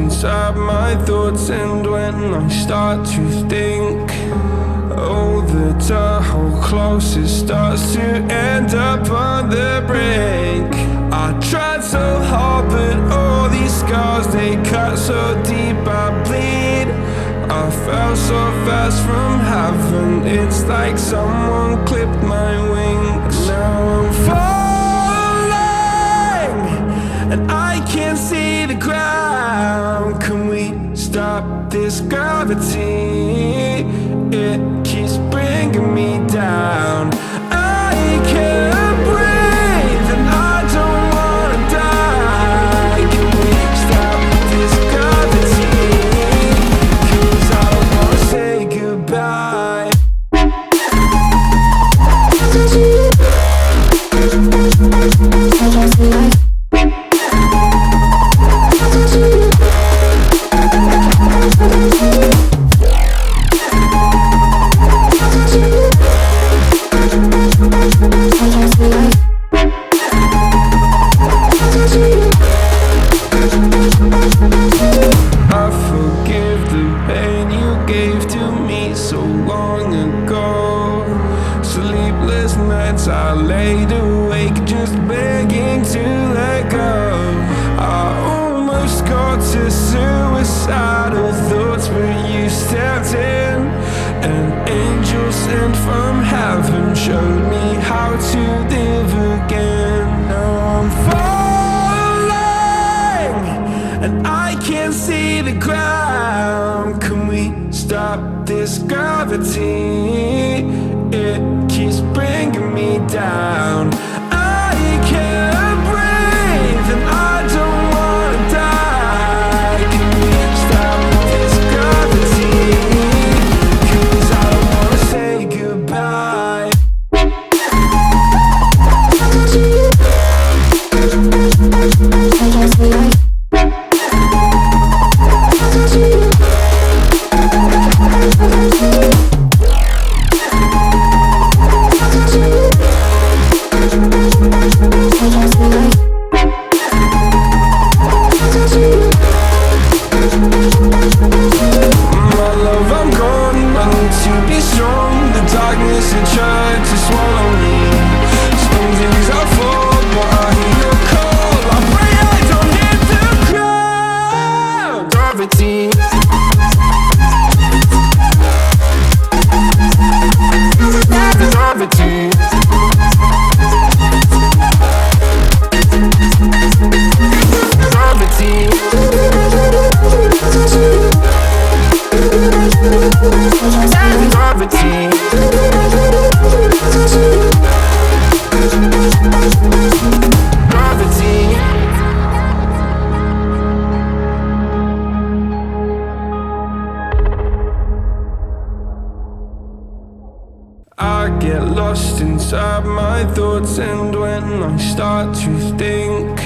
inside my thoughts, and when I start to think, oh, the toe closer starts to end up on the brink. I tried so hard, but all these scars, they cut so deep I bleed. I fell so fast from heaven, it's like someone clipped my wings. Now I'm falling, and I can't see the ground. Can we stop this gravity? It keeps bringing me down. I can't breathe and I don't wanna die. Can we stop this gravity? 'Cause I don't wanna say goodbye. I forgive the pain you gave to me so long ago. Sleepless nights I laid awake just begging to let go. I almost got to suicidal thoughts, but you stepped in. An angel sent from heaven showed me how to live again. Now I'm falling, and I can't see the ground. Can we stop this gravity? It keeps bringing me down. I can't breathe and I don't wanna die. Can we stop this gravity? 'Cause I don't wanna say goodbye. My love, I'm gone, I need to be strong. The darkness had tried to swallow me. Some days I fall, but I hear your call. I pray I don't hit the ground. Gravity. Gravity. Gravity. Gravity. Gravity. I get lost inside my thoughts, and when I start to think,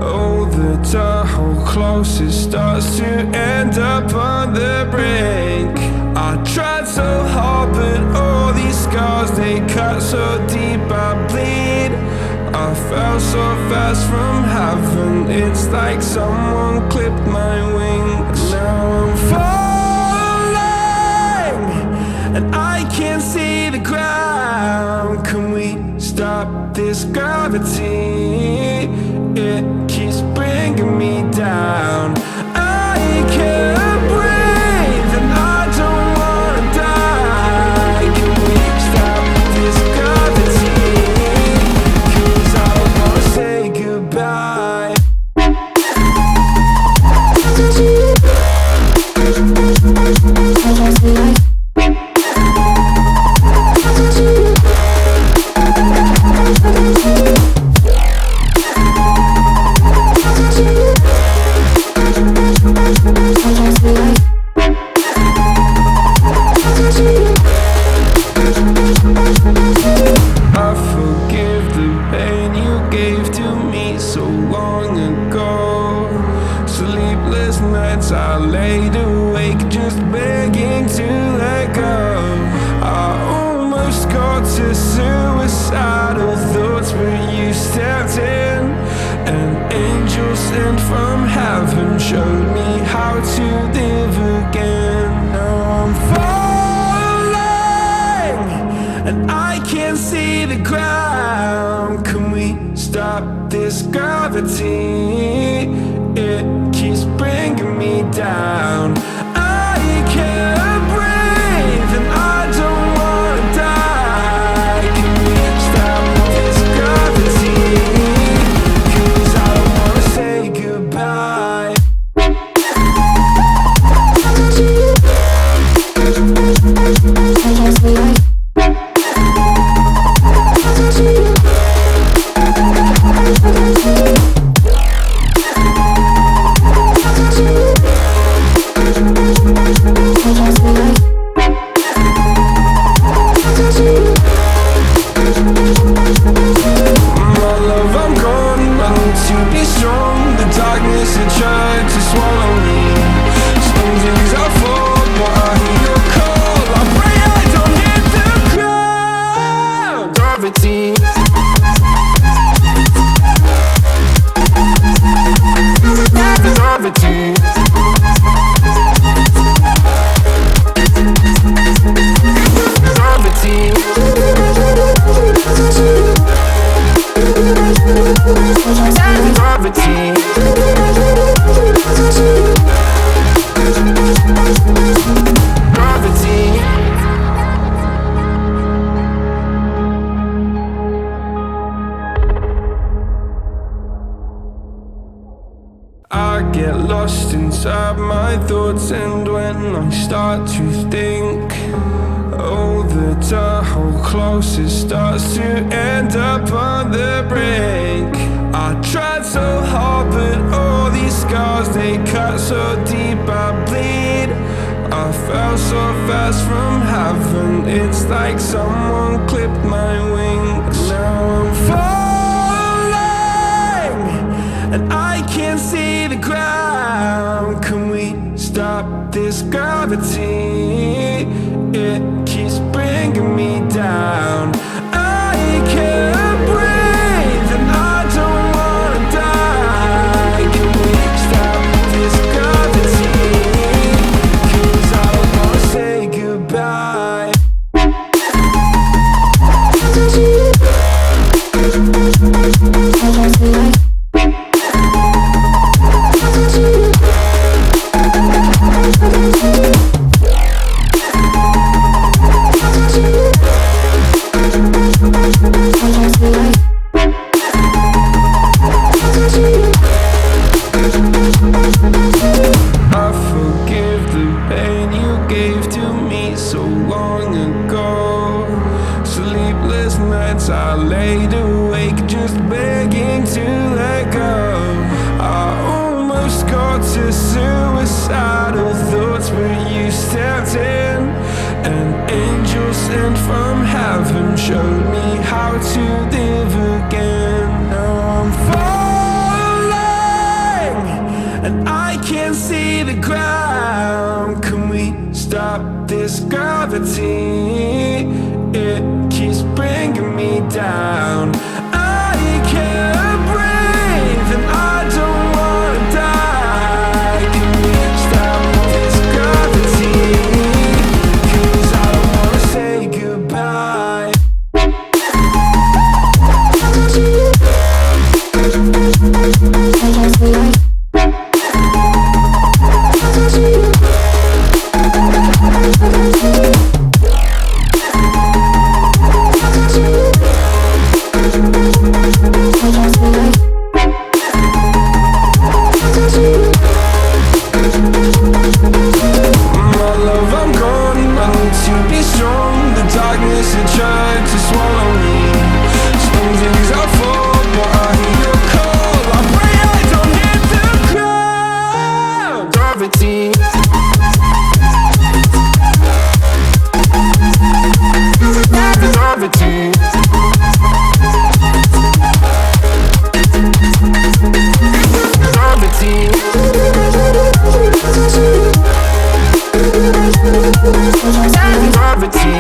oh, the toe closer starts to end up on the brink. I tried so hard, but all these scars, they cut so deep I bleed. I fell so fast from heaven, it's like someone clipped my wings. Now I'm falling, and I can't see the ground. Can we stop this gravity? It keeps bringing me down. I can't breathe and I don't wanna die. Can we stop this gravity? 'Cause I don't wanna say goodbye. I forgive the pain you gave to me so long ago. Sleepless nights I laid awake just begging to let go. I almost got to suicidal thoughts, but you stepped in. An angel sent from heaven showed me to live again. Now I'm falling and I can't see the ground. Can we stop this gravity? It keeps bringing me down. I can't breathe and I don't wanna die. Can we stop this gravity? 'Cause I don't wanna say goodbye. I get lost inside my thoughts, and when I start to think, oh, the Tahoe closest starts to end up on the brink. I tried so hard, but all these scars, they cut so deep I bleed. I fell so fast from heaven, it's like someone clipped my wings. Now I'm falling and I can't see the ground. Can we stop this gravity? It keeps bringing me down. I can't breathe and I don't wanna die. Can we stop this gravity? 'Cause I don't wanna say goodbye. I laid awake just begging to let go. I almost got to suicidal thoughts, but you stepped in. An angel sent from heaven showed me how to live again. Now I'm falling and I can't see the ground. Can we stop this gravity? It keeps bringing me down. I can't breathe and I don't wanna die. Can we stop this gravity? 'Cause I don't wanna say goodbye. Gravity.